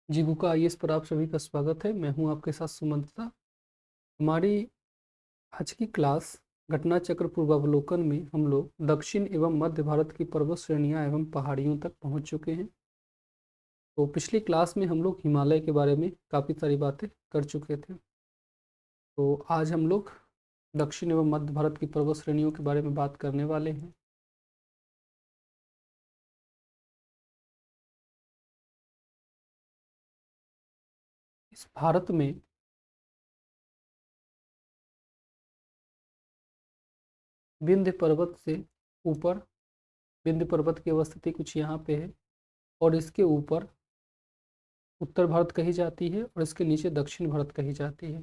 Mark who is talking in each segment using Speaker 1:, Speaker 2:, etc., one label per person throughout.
Speaker 1: जीविका IAS पर आप सभी का स्वागत है। मैं हूं आपके साथ सुमंतता। हमारी आज की क्लास घटना चक्र पूर्वावलोकन में हम लोग दक्षिण एवं मध्य भारत की पर्वत श्रेणियां एवं पहाड़ियों तक पहुंच चुके हैं। तो पिछली क्लास में हम लोग हिमालय के बारे में काफ़ी सारी बातें कर चुके थे। तो आज हम लोग दक्षिण एवं मध्य भारत की पर्वत श्रेणियों के बारे में बात करने वाले हैं। इस भारत में विंध्य पर्वत से ऊपर, विंध्य पर्वत की अवस्थिति कुछ यहाँ पे है और इसके ऊपर उत्तर भारत कही जाती है और इसके नीचे दक्षिण भारत कही जाती है।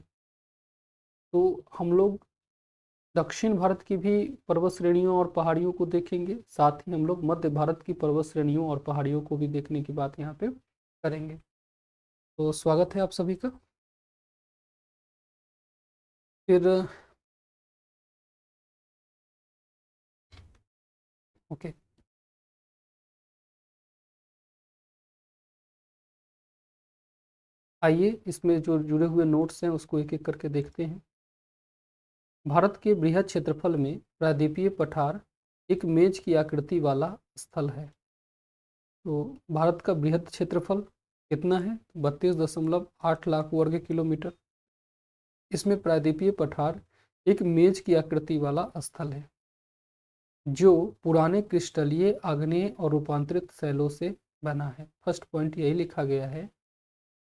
Speaker 1: तो हम लोग दक्षिण भारत की भी पर्वत श्रेणियों और पहाड़ियों को देखेंगे, साथ ही हम लोग मध्य भारत की पर्वत श्रेणियों और पहाड़ियों को भी देखने की बात यहाँ पे करेंगे। तो स्वागत है आप सभी का। फिर ओके, आइए इसमें जो जुड़े हुए नोट्स हैं उसको एक एक करके देखते हैं। भारत के बृहद क्षेत्रफल में प्रायद्वीपीय पठार एक मेज की आकृति वाला स्थल है। तो भारत का बृहद क्षेत्रफल कितना है? 32.8 लाख वर्ग किलोमीटर। इसमें प्रायद्वीपीय पठार एक मेज की आकृति वाला स्थल है जो पुराने क्रिस्टलीय आग्नेय और रूपांतरित शैलों से बना है। फर्स्ट पॉइंट यही लिखा गया है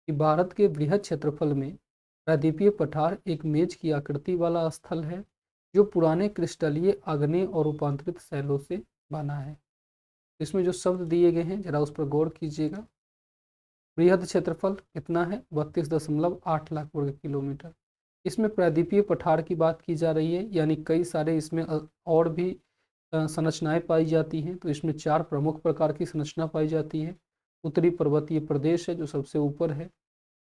Speaker 1: कि भारत के बृहद क्षेत्रफल में प्रायद्वीपीय पठार एक मेज की आकृति वाला स्थल है जो पुराने क्रिस्टलीय आग्नेय और रूपांतरित शैलों से बना है। इसमें जो शब्द दिए गए हैं जरा उस पर गौर कीजिएगा। बृहद क्षेत्रफल कितना है? 32.8 लाख वर्ग किलोमीटर। इसमें प्रायद्वीपीय पठार की बात की जा रही है, यानी कई सारे इसमें और भी संरचनाएं पाई जाती हैं। तो इसमें 4 प्रमुख प्रकार की संरचना पाई जाती है। उत्तरी पर्वतीय प्रदेश है जो सबसे ऊपर है,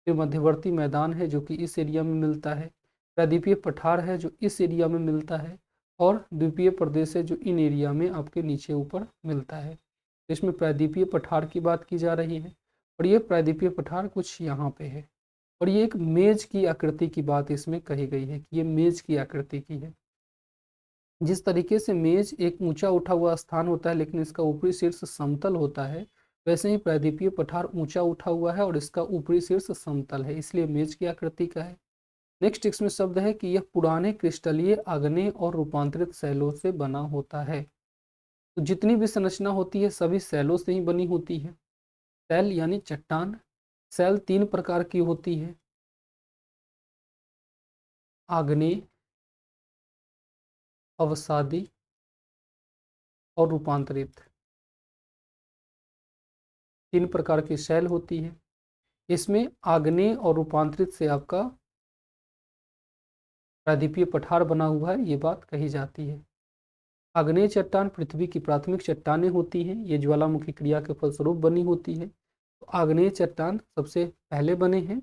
Speaker 1: फिर मध्यवर्ती मैदान है जो कि इस एरिया में मिलता है, प्रायद्वीपीय पठार है जो इस एरिया में मिलता है, और द्वीपीय प्रदेश है जो इन एरिया में आपके नीचे ऊपर मिलता है। इसमें प्रायद्वीपीय पठार की बात की जा रही है और ये प्रायद्वीपीय पठार कुछ यहाँ पे है और ये एक मेज की आकृति की बात इसमें कही गई है कि ये मेज की आकृति की है। जिस तरीके से मेज एक ऊंचा उठा हुआ स्थान होता है लेकिन इसका ऊपरी शीर्ष समतल होता है, वैसे ही प्रायद्वीपीय पठार ऊंचा उठा हुआ है और इसका ऊपरी शीर्ष समतल है, इसलिए मेज की आकृति का है। नेक्स्ट इसमें शब्द है कि यह पुराने क्रिस्टलीय आग्नेय और रूपांतरित शैलों से बना होता है। तो जितनी भी संरचना होती है सभी शैलों से ही बनी होती है। शैल यानी चट्टान। शैल 3 प्रकार की होती है, आग्नेय, अवसादी और रूपांतरित। 3 प्रकार की शैल होती है। इसमें आग्नेय और रूपांतरित से आपका प्रायद्वीपीय पठार बना हुआ है, ये बात कही जाती है। आग्नेय चट्टान पृथ्वी की प्राथमिक चट्टानें होती हैं, ये ज्वालामुखी क्रिया के फलस्वरूप बनी होती है। तो आग्नेय चट्टान सबसे पहले बने हैं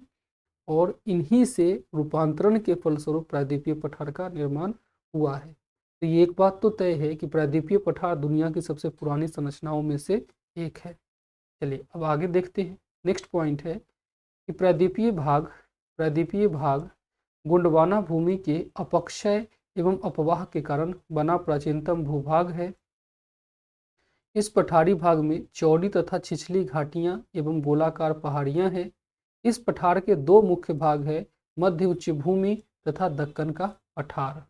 Speaker 1: और इन्हीं से रूपांतरण के फलस्वरूप प्रायद्वीपीय पठार का निर्माण हुआ है। तो ये एक बात तो तय है कि प्रायद्वीपीय पठार दुनिया की सबसे पुरानी संरचनाओं में से एक है। चलिए अब आगे देखते हैं। नेक्स्ट पॉइंट है कि प्रायद्वीपीय भाग गोंडवाना भूमि के अपक्षय एवं अपवाह के कारण बना प्राचीनतम भूभाग है। इस पठारी भाग में चौड़ी तथा छिछली घाटियां एवं गोलाकार पहाड़ियां हैं। इस पठार के 2 मुख्य भाग है, मध्य उच्च भूमि तथा दक्कन का पठार।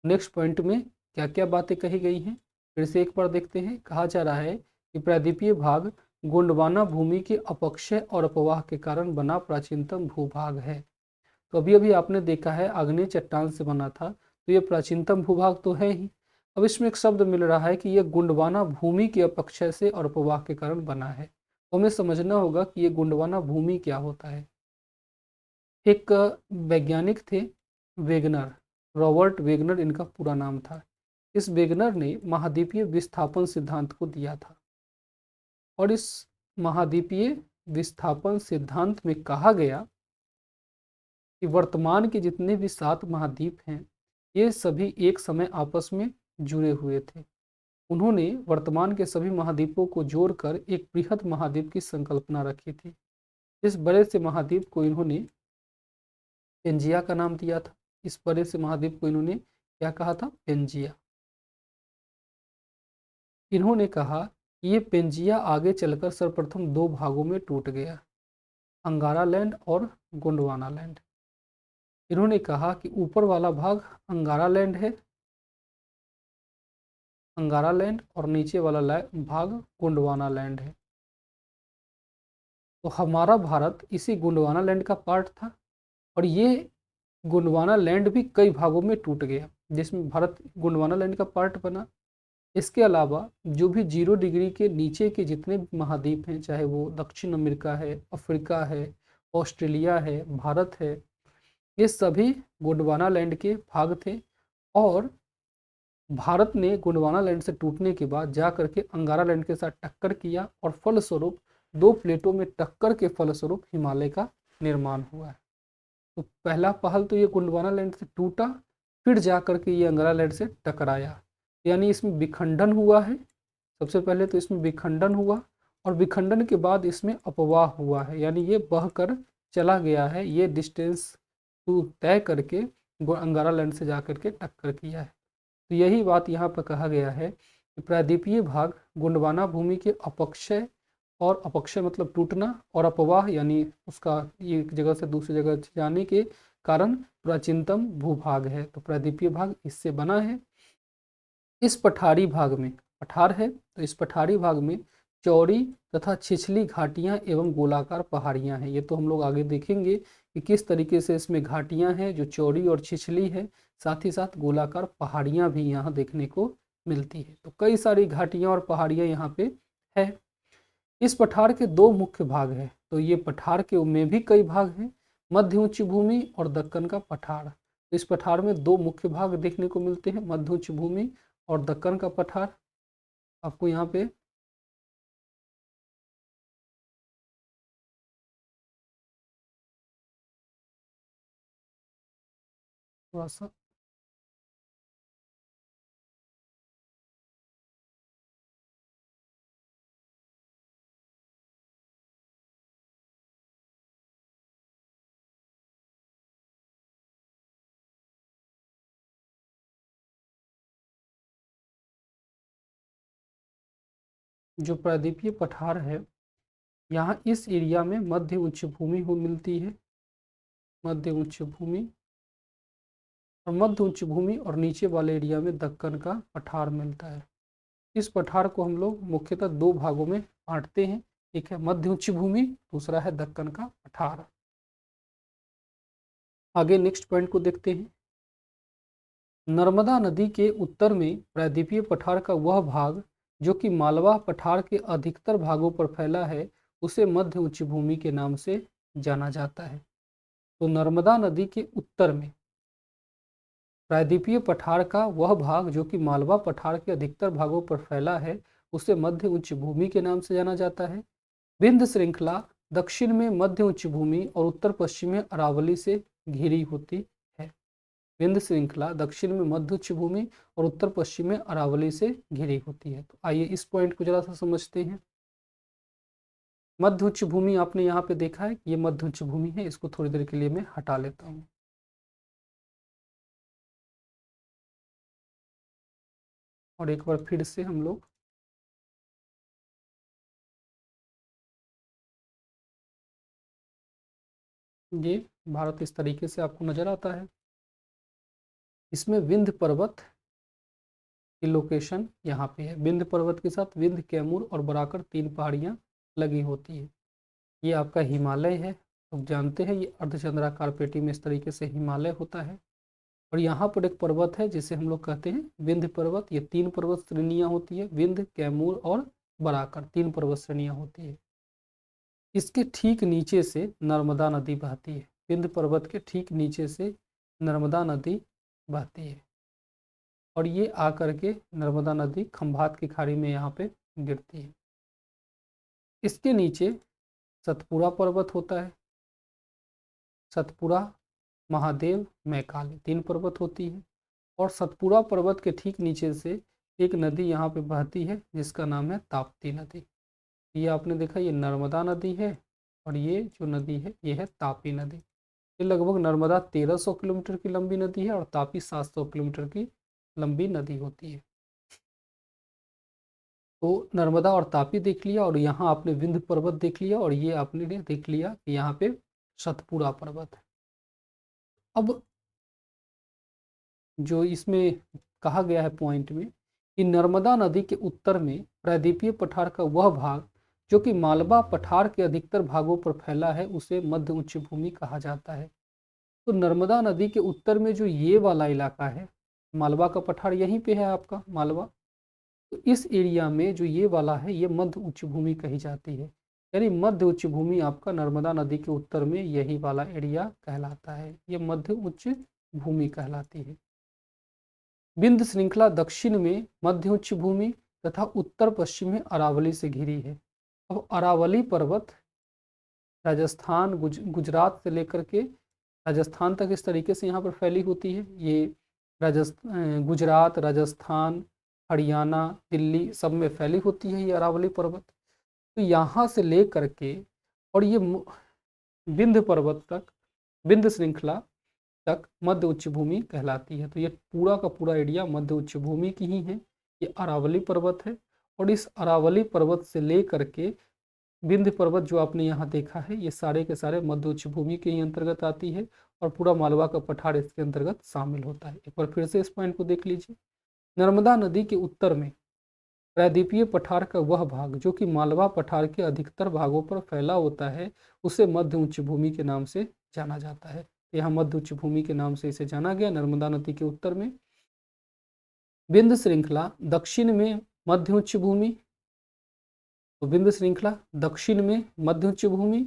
Speaker 1: नेक्स्ट पॉइंट में क्या क्या बातें कही गई हैं फिर से एक बार देखते हैं। कहा जा रहा है कि प्रायद्वीपीय भाग गोंडवाना भूमि के अपक्षय और अपवाह के कारण बना प्राचीनतम भूभाग है। तो अभी अभी आपने देखा है आग्नेय चट्टान से बना था, तो ये प्राचीनतम भूभाग तो है ही। अब इसमें एक शब्द मिल रहा है कि यह गोंडवाना भूमि के अपक्षय से और अपवाह के कारण बना है। तो हमें समझना होगा कि ये गोंडवाना भूमि क्या होता है। एक वैज्ञानिक थे वेगनर, रॉबर्ट वेगनर इनका पूरा नाम था। इस वेगनर ने महाद्वीपीय विस्थापन सिद्धांत को दिया था और इस महाद्वीपीय विस्थापन सिद्धांत में कहा गया कि वर्तमान के जितने भी 7 महाद्वीप हैं ये सभी एक समय आपस में जुड़े हुए थे। उन्होंने वर्तमान के सभी महाद्वीपों को जोड़कर एक बृहद महाद्वीप की संकल्पना रखी थी। इस बड़े से महाद्वीप को इन्होंने पेंजिया का नाम दिया था। इस बड़े से महाद्वीप को इन्होंने क्या कहा था? पेंजिया। इन्होंने कहा कि ये पेंजिया आगे चलकर सर्वप्रथम दो भागों में टूट गया, अंगारा लैंड और गोंडवाना लैंड। इन्होंने कहा कि ऊपर वाला भाग अंगारा लैंड है, अंगारा लैंड, और नीचे वाला भाग गोंडवाना लैंड है। तो हमारा भारत इसी गोंडवाना लैंड का पार्ट था, और ये गोंडवाना लैंड भी कई भागों में टूट गया, जिसमें भारत गोंडवाना लैंड का पार्ट बना। इसके अलावा जो भी 0 डिग्री के नीचे के जितने भी महाद्वीप हैं, चाहे वो दक्षिण अमेरिका है, अफ्रीका है, ऑस्ट्रेलिया है, भारत है, ये सभी गोंडवाना लैंड के भाग थे। और भारत ने गोंडवाना लैंड से टूटने के बाद जा करके अंगारा लैंड के साथ टक्कर किया, और फलस्वरूप दो प्लेटों में टक्कर के फलस्वरूप हिमालय का निर्माण हुआ है। तो पहला पहल तो ये गोंडवाना लैंड से टूटा, फिर जा करके ये अंगारा लैंड से टकराया, यानी इसमें विखंडन हुआ है। सबसे पहले तो इसमें विखंडन हुआ, और विखंडन के बाद इसमें अपवाह हुआ है, यानी ये बहकर चला गया है, ये डिस्टेंस तय करके अंगारा लैंड से जा करके टक्कर किया है। तो यही बात यहाँ पर कहा गया है कि प्रायद्वीपीय भाग गोंडवाना भूमि के अपक्षय, और अपक्षय मतलब टूटना, और अपवाह यानी उसका एक जगह से दूसरी जगह जाने के कारण प्राचीनतम भूभाग है। तो प्रायद्वीपीय भाग इससे बना है। इस पठारी भाग में, पठार है तो इस पठारी भाग में चौड़ी तथा छिछली घाटियां एवं गोलाकार पहाड़ियां हैं। ये तो हम लोग आगे देखेंगे कि किस तरीके से इसमें घाटियां हैं जो चौड़ी और छिछली है, साथ ही साथ गोलाकार पहाड़ियां भी यहाँ देखने को मिलती है। तो कई सारी घाटियां और पहाड़ियां यहाँ पे है। इस पठार के दो मुख्य भाग हैं, तो ये पठार के में भी कई भाग हैं, मध्य उच्च भूमि और दक्कन का पठार। इस पठार में दो मुख्य भाग देखने को मिलते हैं, मध्य उच्च भूमि और दक्कन का पठार। आपको यहाँ पे थोड़ा सा जो प्रायद्वीपीय पठार है, यहाँ इस एरिया में मध्य उच्च भूमि हो मिलती है, मध्य उच्च भूमि, और मध्य उच्च भूमि और नीचे वाले एरिया में दक्कन का पठार मिलता है। इस पठार को हम लोग मुख्यतः दो भागों में बांटते हैं, एक है मध्य उच्च भूमि, दूसरा है दक्कन का पठार। आगे नेक्स्ट पॉइंट को देखते हैं। नर्मदा नदी के उत्तर में प्रायद्वीपीय पठार का वह भाग जो कि मालवा पठार के अधिकतर भागों पर फैला है, उसे मध्य उच्च भूमि के नाम से जाना जाता है। तो नर्मदा नदी के उत्तर में प्रायद्वीपीय पठार का वह भाग जो कि मालवा पठार के अधिकतर भागों पर फैला है, उसे मध्य उच्च भूमि के नाम से जाना जाता है। विंध्य श्रृंखला दक्षिण में मध्य उच्च भूमि और उत्तर पश्चिम में अरावली से घिरी होती है। विंध्य श्रृंखला दक्षिण में मध्य उच्च भूमि और उत्तर पश्चिम में अरावली से घिरी होती है। तो आइए इस पॉइंट को जरा सा समझते हैं। मध्य उच्च भूमि आपने यहाँ पे देखा है कि ये मध्य उच्च भूमि है, इसको थोड़ी देर के लिए मैं हटा लेता हूँ। और एक बार फिर से हम लोग ये भारत इस तरीके से आपको नजर आता है। इसमें विंध्य पर्वत की लोकेशन यहाँ पे है। विंध्य पर्वत के साथ विंध्य, कैमूर और बराकर तीन पहाड़ियाँ लगी होती है। ये आपका हिमालय है, आप जानते हैं ये अर्धचंद्राकार पेटी में इस तरीके से हिमालय होता है। और यहाँ पर एक पर्वत है जिसे हम लोग कहते हैं विंध्य पर्वत। ये तीन पर्वत श्रेणियाँ होती है, विंध्य, कैमूर और बराकर, तीन पर्वत श्रेणियाँ होती है। इसके ठीक नीचे से नर्मदा नदी बहती है। विंध्य पर्वत के ठीक नीचे से नर्मदा नदी बहती है, और ये आकर के नर्मदा नदी खंभात की खाड़ी में यहाँ पे गिरती है। इसके नीचे सतपुड़ा पर्वत होता है। सतपुड़ा, महादेव, मैकाली तीन पर्वत होती है। और सतपुड़ा पर्वत के ठीक नीचे से एक नदी यहाँ पे बहती है जिसका नाम है ताप्ती नदी। ये आपने देखा, ये नर्मदा नदी है, और ये जो नदी है ये है तापी नदी। ये लगभग नर्मदा 1300 किलोमीटर की लंबी नदी है और तापी 700 किलोमीटर की लंबी नदी होती है। तो नर्मदा और तापी देख लिया, और यहाँ आपने विंध्य पर्वत देख लिया, और ये आपने देख लिया कि यहाँ पे सतपुड़ा पर्वत है। अब जो इसमें कहा गया है पॉइंट में कि नर्मदा नदी के उत्तर में प्रायद्वीपीय पठार का वह भाग जो कि मालवा पठार के अधिकतर भागों पर फैला है उसे मध्य उच्च भूमि कहा जाता है। तो नर्मदा नदी के उत्तर में जो ये वाला इलाका है, मालवा का पठार यहीं पे है आपका मालवा, तो इस एरिया में जो ये वाला है ये मध्य उच्च भूमि कही जाती है। यानी मध्य उच्च भूमि आपका नर्मदा नदी के उत्तर में यही वाला एरिया कहलाता है, ये मध्य उच्च भूमि कहलाती है। विंध्य श्रृंखला दक्षिण में मध्य उच्च भूमि तथा उत्तर पश्चिम में अरावली से घिरी है। अब अरावली पर्वत राजस्थान गुजरात से लेकर के राजस्थान तक इस तरीके से यहाँ पर फैली होती है। ये गुजरात, राजस्थान, हरियाणा, दिल्ली सब में फैली होती है ये अरावली पर्वत। तो यहाँ से ले करके और ये विंध्य पर्वत तक, विंध्य श्रृंखला तक मध्य उच्च भूमि कहलाती है। तो ये पूरा का पूरा एरिया मध्य उच्च भूमि की ही है। ये अरावली पर्वत है, और इस अरावली पर्वत से ले करके विंध्य पर्वत जो आपने यहाँ देखा है ये सारे के सारे मध्य उच्च भूमि के ही अंतर्गत आती है, और पूरा मालवा का पठार इसके अंतर्गत शामिल होता है। एक बार फिर से इस पॉइंट को देख लीजिए। नर्मदा नदी के उत्तर में प्रायद्वीपीय पठार का वह भाग जो कि मालवा पठार के अधिकतर भागों पर फैला होता है उसे मध्य उच्च भूमि के नाम से जाना जाता है। यहाँ मध्य उच्च भूमि के नाम से इसे जाना गया। नर्मदा नदी के उत्तर में विंध्य श्रृंखला, दक्षिण में मध्य उच्च भूमि, तो विंध्य श्रृंखला दक्षिण में मध्य उच्च भूमि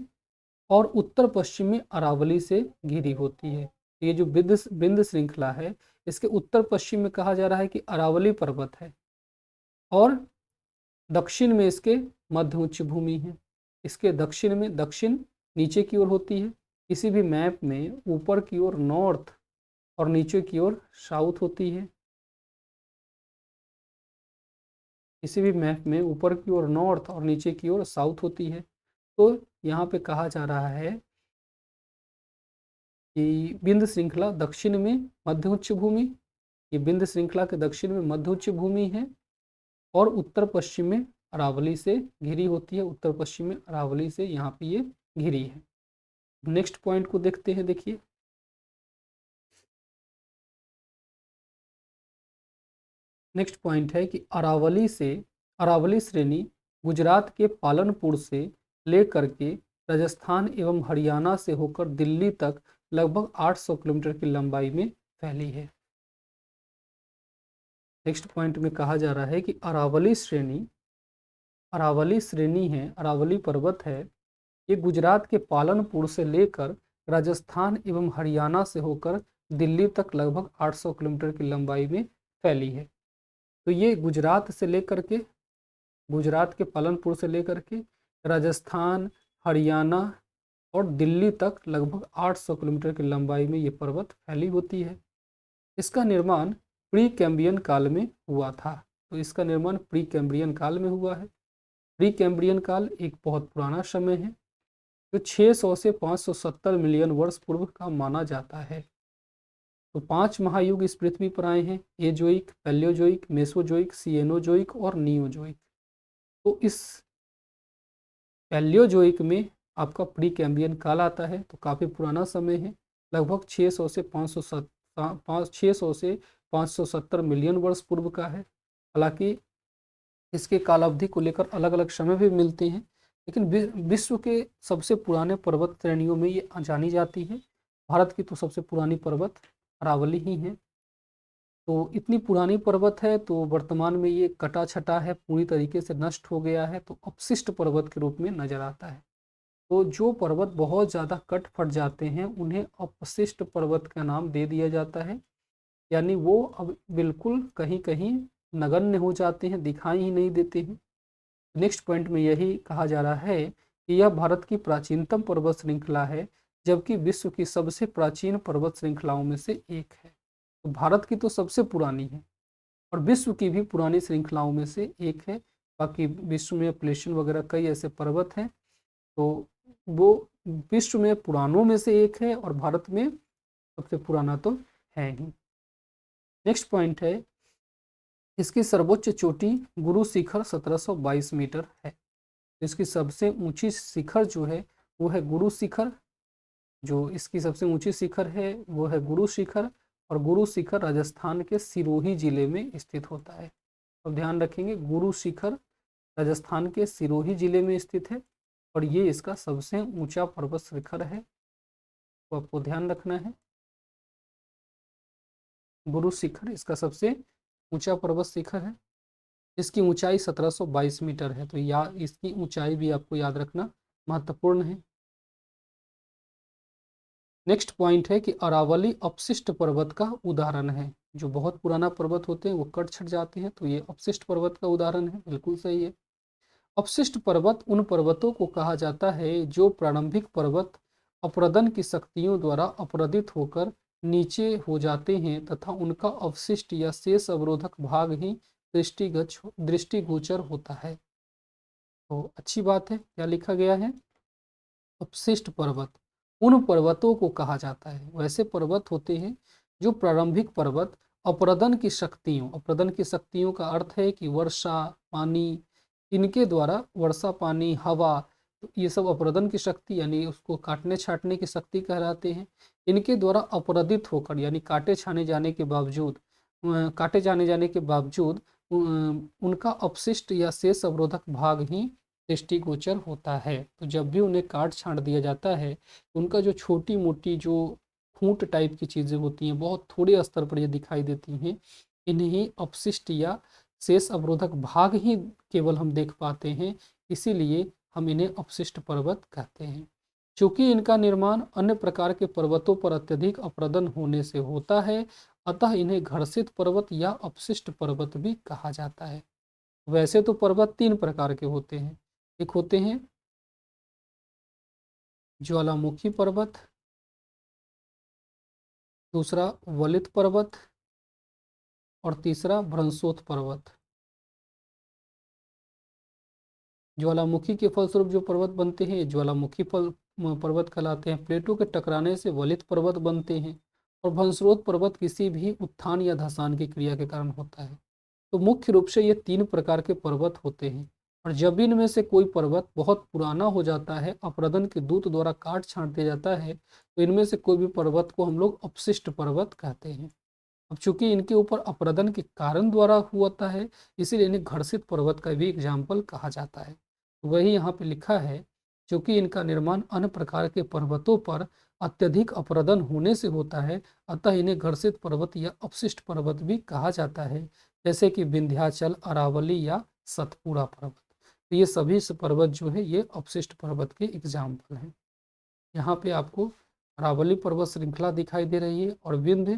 Speaker 1: और उत्तर पश्चिम में अरावली से घिरी होती है। ये जो विंध्य श्रृंखला है इसके उत्तर पश्चिम में कहा जा रहा है कि अरावली पर्वत है, और दक्षिण में इसके मध्य उच्च भूमि है। इसके दक्षिण में, दक्षिण नीचे की ओर होती है, किसी भी मैप में ऊपर की ओर नॉर्थ और नीचे की ओर साउथ होती है। किसी भी मैप में ऊपर की ओर नॉर्थ और नीचे की ओर साउथ होती है। तो यहाँ पे कहा जा रहा है कि विंध्य श्रृंखला दक्षिण में मध्य उच्च भूमि, ये विंध्य श्रृंखला के दक्षिण में मध्य उच्च भूमि है, और उत्तर पश्चिम में अरावली से घिरी होती है। उत्तर पश्चिम में अरावली से यहाँ पे ये घिरी है। नेक्स्ट पॉइंट को देखते हैं। देखिए, नेक्स्ट पॉइंट है कि अरावली श्रेणी गुजरात के पालनपुर से लेकर के राजस्थान एवं हरियाणा से होकर दिल्ली तक लगभग 800 किलोमीटर की लंबाई में फैली है। नेक्स्ट पॉइंट में कहा जा रहा है कि अरावली श्रेणी है, अरावली पर्वत है, ये गुजरात के पालनपुर से लेकर राजस्थान एवं हरियाणा से होकर दिल्ली तक लगभग 800 किलोमीटर की लंबाई में फैली है। तो ये गुजरात के पालनपुर से लेकर के राजस्थान, हरियाणा और दिल्ली तक लगभग 800 किलोमीटर की लंबाई में ये पर्वत फैली होती है। इसका निर्माण प्री कैम्ब्रियन काल में हुआ था। तो इसका निर्माण प्री कैम्ब्रियन काल में हुआ है। प्री कैम्ब्रियन काल एक बहुत पुराना समय है जो 600 से 570 मिलियन वर्ष पूर्व का माना जाता है। तो 5 महायुग इस पृथ्वी पर आए हैं: एजोइक, पैलियोजोइक, मेसोजोइक, सिएनोजोइक और नियोजोइक। तो इस पैलियोजोइक में आपका प्री कैम्ब्रियन काल आता है, तो काफ़ी पुराना समय है, लगभग 600 से 570 मिलियन वर्ष पूर्व का है। हालांकि इसके कालावधि को लेकर अलग अलग समय भी मिलते हैं, लेकिन विश्व के सबसे पुराने पर्वत श्रेणियों में ये जानी जाती है। भारत की तो सबसे पुरानी पर्वत अरावली ही है। तो इतनी पुरानी पर्वत है, तो वर्तमान में ये कटा छटा है, पूरी तरीके से नष्ट हो गया है, तो अपशिष्ट पर्वत के रूप में नजर आता है। तो जो पर्वत बहुत ज़्यादा कट फट जाते हैं उन्हें अपशिष्ट पर्वत का नाम दे दिया जाता है, यानी वो अब बिल्कुल कहीं कहीं नगण्य हो जाते हैं, दिखाई ही नहीं देते हैं। नेक्स्ट पॉइंट में यही कहा जा रहा है कि यह भारत की प्राचीनतम पर्वत श्रृंखला है, जबकि विश्व की सबसे प्राचीन पर्वत श्रृंखलाओं में से एक है। तो भारत की तो सबसे पुरानी है और विश्व की भी पुरानी श्रृंखलाओं में से एक है। बाकी विश्व में प्लेशियन वगैरह कई ऐसे पर्वत हैं, तो वो विश्व में पुरानों में से एक है और भारत में सबसे पुराना तो है ही। नेक्स्ट पॉइंट है, इसकी सर्वोच्च चोटी गुरु शिखर 1722 मीटर है। इसकी सबसे ऊंची शिखर जो है वो है गुरु शिखर। जो इसकी सबसे ऊंची शिखर है वो है गुरु शिखर, और गुरु शिखर राजस्थान के सिरोही जिले में स्थित होता है। अब ध्यान रखेंगे, गुरु शिखर राजस्थान के सिरोही जिले में स्थित है और ये इसका सबसे ऊंचा पर्वत शिखर है, तो आपको ध्यान रखना है। गुरु शिखर इसका सबसे ऊंचा पर्वत शिखर है। इसकी ऊंचाई 1722 मीटर है, तो या इसकी ऊंचाई भी आपको याद रखना महत्वपूर्ण है। नेक्स्ट पॉइंट है कि अरावली अपशिष्ट पर्वत का उदाहरण है। जो बहुत पुराना पर्वत होते हैं वो कट छट जाते हैं, तो ये अपशिष्ट पर्वत का उदाहरण है, बिल्कुल सही है। अपशिष्ट पर्वत उन पर्वतों को कहा जाता है जो प्रारंभिक पर्वत अपरदन की शक्तियों द्वारा अपरदित होकर नीचे हो जाते हैं तथा उनका अवशिष्ट या शेष अवरोधक भाग ही दृष्टिगोचर होता है। तो अच्छी बात है, क्या लिखा गया है, अपशिष्ट पर्वत उन पर्वतों को कहा जाता है। वैसे पर्वत होते हैं जो प्रारंभिक पर्वत अपरदन की शक्तियों का अर्थ है कि वर्षा पानी, इनके द्वारा वर्षा पानी हवा, तो ये सब अपरदन की शक्ति यानी उसको काटने छाटने की शक्ति कहलाते हैं। इनके द्वारा अपरदित होकर यानी काटे जाने के बावजूद उनका अपशिष्ट या शेष अवरोधक भाग ही दृष्टिगोचर होता है। तो जब भी उन्हें काट छांट दिया जाता है तो उनका जो छोटी मोटी जो खूंट टाइप की चीज़ें होती हैं, बहुत थोड़े स्तर पर ये दिखाई देती हैं, इन्हें अपशिष्ट या शेष अवरोधक भाग ही केवल हम देख पाते हैं, इसीलिए हम इन्हें अपशिष्ट पर्वत कहते हैं। चूंकि इनका निर्माण अन्य प्रकार के पर्वतों पर अत्यधिक अपरदन होने से होता है, अतः इन्हें घर्षित पर्वत या अपशिष्ट पर्वत भी कहा जाता है। वैसे तो पर्वत 3 प्रकार के होते हैं। एक होते हैं ज्वालामुखी पर्वत, दूसरा वलित पर्वत और तीसरा भ्रंशोत पर्वत। ज्वालामुखी के फलस्वरूप जो पर्वत बनते हैं ज्वालामुखी पर्वत कहलाते हैं। प्लेटों के टकराने से वलित पर्वत बनते हैं और भ्रंशोत पर्वत किसी भी उत्थान या धसान की क्रिया के कारण होता है। तो मुख्य रूप से ये 3 प्रकार के पर्वत होते हैं, और जब इनमें से कोई पर्वत बहुत पुराना हो जाता है, अपरदन के दूत द्वारा काट छांट दिया जाता है, तो इनमें से कोई भी पर्वत को हम लोग अपशिष्ट पर्वत कहते हैं। अब चूंकि इनके ऊपर अपरदन के कारण द्वारा हुआ है, इसीलिए इन्हें घर्षित पर्वत का भी एग्जाम्पल कहा जाता है। वही यहाँ पे लिखा है, क्योंकि इनका निर्माण अन्य प्रकार के पर्वतों पर अत्यधिक अपरदन होने से होता है, अतः इन्हें घर्षित पर्वत या अपशिष्ट पर्वत भी कहा जाता है, जैसे कि विंध्याचल, अरावली या सतपुड़ा पर्वत। तो ये सभी पर्वत जो है ये अपशिष्ट पर्वत के एग्जाम्पल हैं। यहाँ पे आपको अरावली पर्वत श्रृंखला दिखाई दे रही है और विंध्य,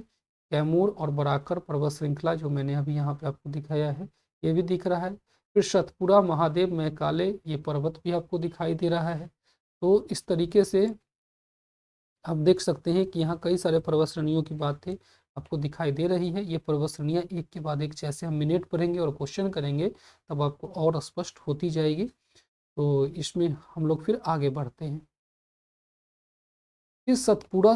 Speaker 1: कैमूर और बराकर पर्वत श्रृंखला जो मैंने अभी यहाँ पे आपको दिखाया है ये भी दिख रहा है। फिर सतपुड़ा, महादेव, मैकाले ये पर्वत भी आपको दिखाई दे रहा है। तो इस तरीके से आप देख सकते हैं कि यहाँ कई सारे पर्वत श्रेणियों की बातें आपको दिखाई दे रही है। ये पर्वत श्रेणियाँ एक के बाद एक जैसे हम मिनट पढ़ेंगे और क्वेश्चन करेंगे तब आपको और स्पष्ट होती जाएगी। तो इसमें हम लोग फिर आगे बढ़ते हैं। ये सतपुड़ा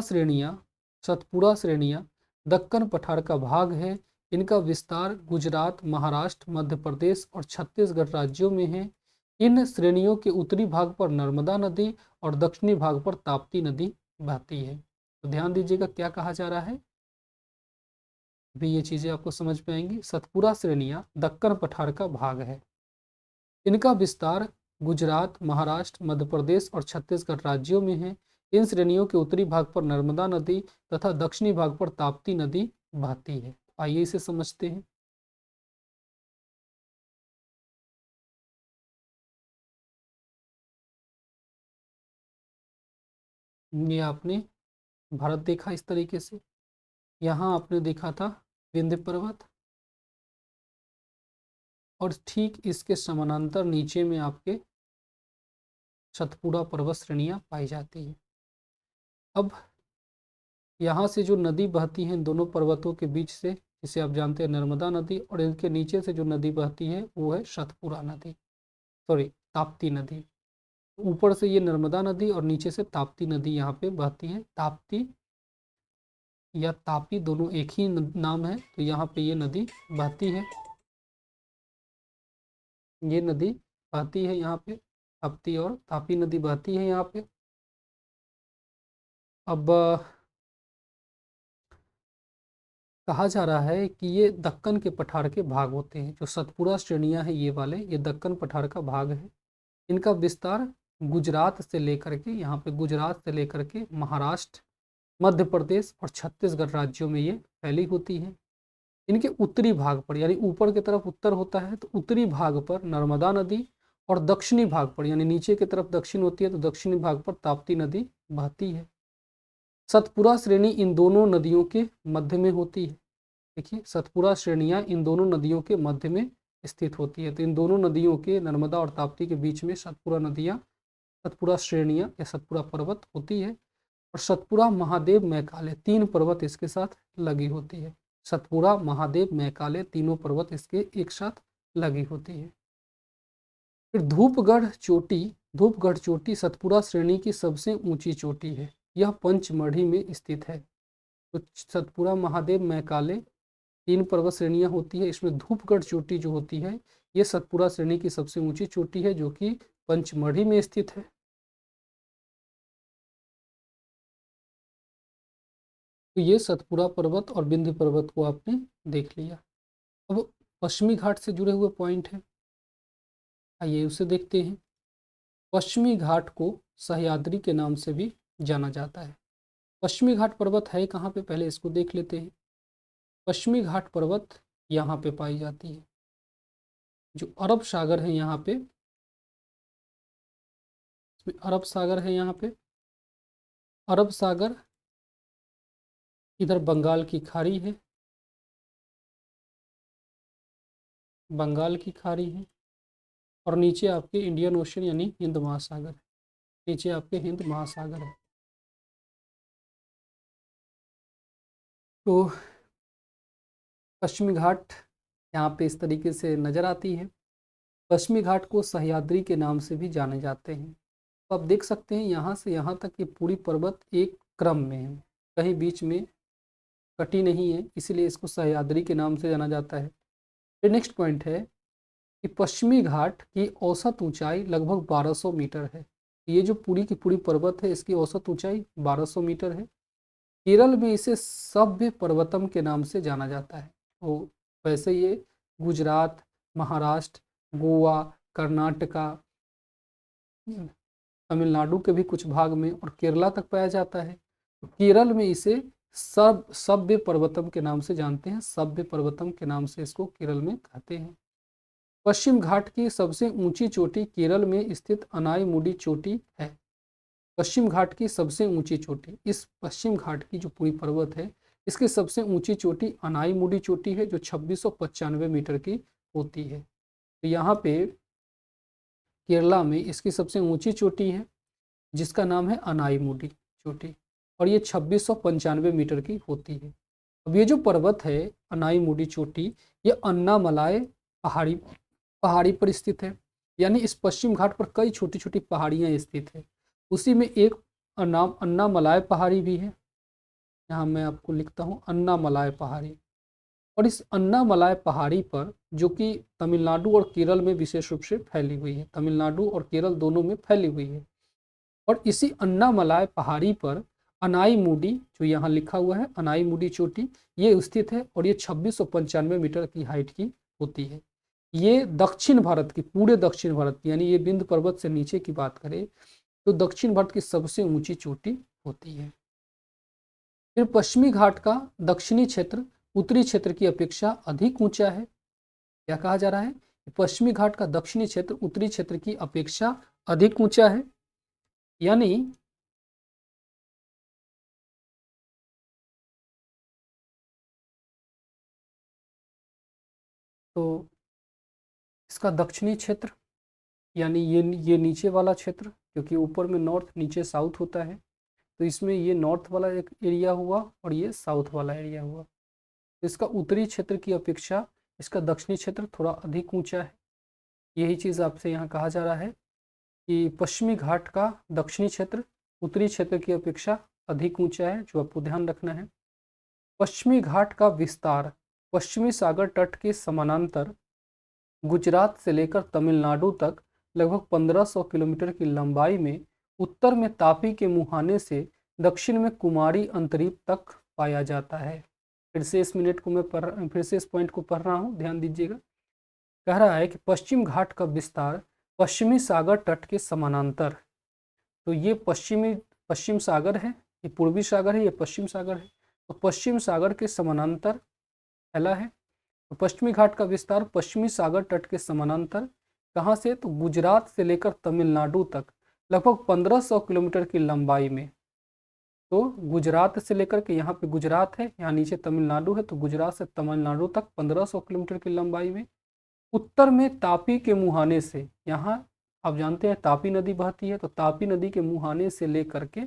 Speaker 1: श्रेणियाँ दक्कन पठार का भाग है। इनका विस्तार गुजरात, महाराष्ट्र, मध्य प्रदेश और छत्तीसगढ़ राज्यों में है। इन श्रेणियों के उत्तरी भाग पर नर्मदा नदी और दक्षिणी भाग पर ताप्ती नदी बहती है। तो ध्यान दीजिएगा क्या कहा जा रहा है, भी ये चीज़ें आपको समझ में आएंगी। सतपुड़ा श्रेणियाँ दक्कन पठार का भाग है। इनका विस्तार गुजरात, महाराष्ट्र, मध्य प्रदेश और छत्तीसगढ़ राज्यों में है। इन श्रेणियों के उत्तरी भाग पर नर्मदा नदी तथा दक्षिणी भाग पर ताप्ती नदी बहती है। आइए इसे समझते हैं। ये आपने भारत देखा इस तरीके से, यहाँ आपने देखा था विंध्य पर्वत, और ठीक इसके समानांतर नीचे में आपके सतपुड़ा पर्वत श्रेणियाँ पाई जाती है। अब यहाँ से जो नदी बहती है इन दोनों पर्वतों के बीच से, जिसे आप जानते हैं नर्मदा नदी, और इनके नीचे से जो नदी बहती है वो है सतपुड़ा नदी, सॉरी ताप्ती नदी। ऊपर से ये नर्मदा नदी और नीचे से ताप्ती नदी यहाँ पे बहती है। ताप्ती या तापी दोनों एक ही नाम है, तो यहाँ पे ये नदी बहती है, ये नदी बहती है यहाँ पे, ताप्ती और तापी नदी बहती है यहाँ पे। अब कहा जा रहा है कि ये दक्कन के पठार के भाग होते हैं। जो सतपुड़ा श्रेणियाँ हैं ये वाले, ये दक्कन पठार का भाग है। इनका विस्तार गुजरात से लेकर के, यहाँ पे गुजरात से लेकर के महाराष्ट्र, मध्य प्रदेश और छत्तीसगढ़ राज्यों में ये फैली होती है। इनके उत्तरी भाग पर, यानी ऊपर की तरफ उत्तर होता है, तो उत्तरी भाग पर नर्मदा नदी और दक्षिणी भाग पर, यानी नीचे की तरफ दक्षिण होती है, तो दक्षिणी भाग पर ताप्ती नदी बहती है। सतपुड़ा श्रेणी इन दोनों नदियों के मध्य में होती है। देखिए, सतपुड़ा श्रेणियाँ इन दोनों नदियों के मध्य में स्थित होती है। तो इन दोनों नदियों के, नर्मदा और ताप्ती के बीच में सतपुड़ा नदियाँ, सतपुड़ा श्रेणियाँ या सतपुड़ा पर्वत होती है। और सतपुड़ा, महादेव, मैकाले, 3 पर्वत इसके साथ लगी होती है। सतपुड़ा, महादेव, मैकाले, तीनों पर्वत इसके एक साथ लगी होती है। फिर धूपगढ़ चोटी, धूपगढ़ चोटी सतपुड़ा श्रेणी की सबसे ऊंची चोटी है। यह पंचमढ़ी में स्थित है। तो सतपुड़ा, महादेव, मैकाले 3 पर्वत श्रेणियां होती है, इसमें धूपगढ़ चोटी जो होती है ये सतपुड़ा श्रेणी की सबसे ऊंची चोटी है, जो कि पंचमढ़ी में स्थित है। तो ये सतपुड़ा पर्वत और विंध्य पर्वत को आपने देख लिया। अब पश्चिमी घाट से जुड़े हुए पॉइंट हैं, आइए उसे देखते हैं। पश्चिमी घाट को सह्याद्री के नाम से भी जाना जाता है। पश्चिमी घाट पर्वत है कहाँ पे, पहले इसको देख लेते हैं। पश्चिमी घाट पर्वत यहाँ पे पाई जाती है। जो अरब सागर है यहाँ पे, अरब सागर है यहाँ पे, अरब सागर, इधर बंगाल की खाड़ी है, बंगाल की खाड़ी है, और नीचे आपके इंडियन ओशन यानी हिंद महासागर है, नीचे आपके हिंद महासागर है। तो पश्चिमी घाट यहाँ पे इस तरीके से नज़र आती है। पश्चिमी घाट को सह्याद्री के नाम से भी जाने जाते हैं। तो आप देख सकते हैं यहाँ से यहाँ तक ये पूरी पर्वत एक क्रम में है, कहीं बीच में कटी नहीं है, इसीलिए इसको सह्याद्री के नाम से जाना जाता है। फिर नेक्स्ट पॉइंट है कि पश्चिमी घाट की औसत ऊंचाई लगभग 1200 मीटर है। ये जो पूरी की पूरी पर्वत है इसकी औसत ऊंचाई 1200 मीटर है। केरल में इसे सभ्य पर्वतम के नाम से जाना जाता है। तो वैसे ये गुजरात, महाराष्ट्र, गोवा, कर्नाटका, तमिलनाडु के भी कुछ भाग में और केरला तक पाया जाता है। तो केरल में इसे सभ्य पर्वतम के नाम से जानते हैं, सभ्य पर्वतम के नाम से इसको केरल में कहते हैं। पश्चिम घाट की सबसे ऊंची चोटी केरल में स्थित अनाईमुडी चोटी है। पश्चिम घाट की सबसे ऊंची चोटी, इस पश्चिम घाट की जो पूरी पर्वत है इसकी सबसे ऊंची चोटी अनाईमुडी चोटी है, जो 2695 मीटर की होती है। तो यहाँ पे केरला में इसकी सबसे ऊंची चोटी है जिसका नाम है अनाईमुडी चोटी, और ये 2695 मीटर की होती है। अब ये जो पर्वत है अनाईमुडी चोटी, ये अन्नामलाई पहाड़ी पर स्थित है। यानी इस पश्चिम घाट पर कई छोटी छोटी पहाड़ियाँ स्थित है। उसी में एक अन्नामलाई पहाड़ी भी है, यहाँ मैं आपको लिखता हूँ अन्नामलाई पहाड़ी। और इस अन्नामलाई पहाड़ी पर, जो कि तमिलनाडु और केरल में विशेष रूप से फैली हुई है, तमिलनाडु और केरल दोनों में फैली हुई है, और इसी अन्नामलाई पहाड़ी पर अनाईमुडी, जो यहाँ लिखा हुआ है अनाईमुडी चोटी, ये स्थित है, और ये 2695 मीटर की हाइट की होती है। ये दक्षिण भारत की, पूरे दक्षिण भारत की, यानी ये विंध्य पर्वत से नीचे की बात करें तो दक्षिण भारत की सबसे ऊंची चोटी होती है। फिर पश्चिमी घाट का दक्षिणी क्षेत्र उत्तरी क्षेत्र की अपेक्षा अधिक ऊंचा है। क्या कहा जा रहा है? पश्चिमी घाट का दक्षिणी क्षेत्र उत्तरी क्षेत्र की अपेक्षा अधिक ऊंचा है, यानी तो इसका दक्षिणी क्षेत्र, यानी ये नीचे वाला क्षेत्र, क्योंकि ऊपर में नॉर्थ नीचे साउथ होता है, तो इसमें ये नॉर्थ वाला एक एरिया हुआ और ये साउथ वाला एरिया हुआ। तो इसका उत्तरी क्षेत्र की अपेक्षा इसका दक्षिणी क्षेत्र थोड़ा अधिक ऊंचा है, यही चीज़ आपसे यहाँ कहा जा रहा है। कि पश्चिमी घाट का दक्षिणी क्षेत्र उत्तरी क्षेत्र की अपेक्षा अधिक ऊंचा है, जो आपको ध्यान रखना है। पश्चिमी घाट का विस्तार पश्चिमी सागर तट के समानांतर गुजरात से लेकर तमिलनाडु तक लगभग 1500 किलोमीटर की लंबाई में उत्तर में तापी के मुहाने से दक्षिण में कुमारी अंतरीप तक पाया जाता है। फिर से इस मिनट को मैं फिर से इस पॉइंट को पढ़ रहा हूँ, ध्यान दीजिएगा। कह रहा है कि पश्चिम घाट का विस्तार पश्चिमी सागर तट के समानांतर, तो ये पश्चिम सागर है, ये पूर्वी सागर है, ये पश्चिम सागर है, तो पश्चिम सागर के समानांतर फैला है। तो पश्चिमी घाट का विस्तार पश्चिमी सागर तट के समानांतर कहाँ से, तो गुजरात से लेकर तमिलनाडु तक लगभग 1500 किलोमीटर की लंबाई में। तो गुजरात से लेकर के यहाँ पे गुजरात है, यहाँ नीचे तमिलनाडु है, तो गुजरात से तमिलनाडु तक 1500 किलोमीटर की लंबाई में। उत्तर में तापी के मुहाने से, यहाँ आप जानते हैं तापी नदी बहती है, तो तापी नदी के मुहाने से लेकर के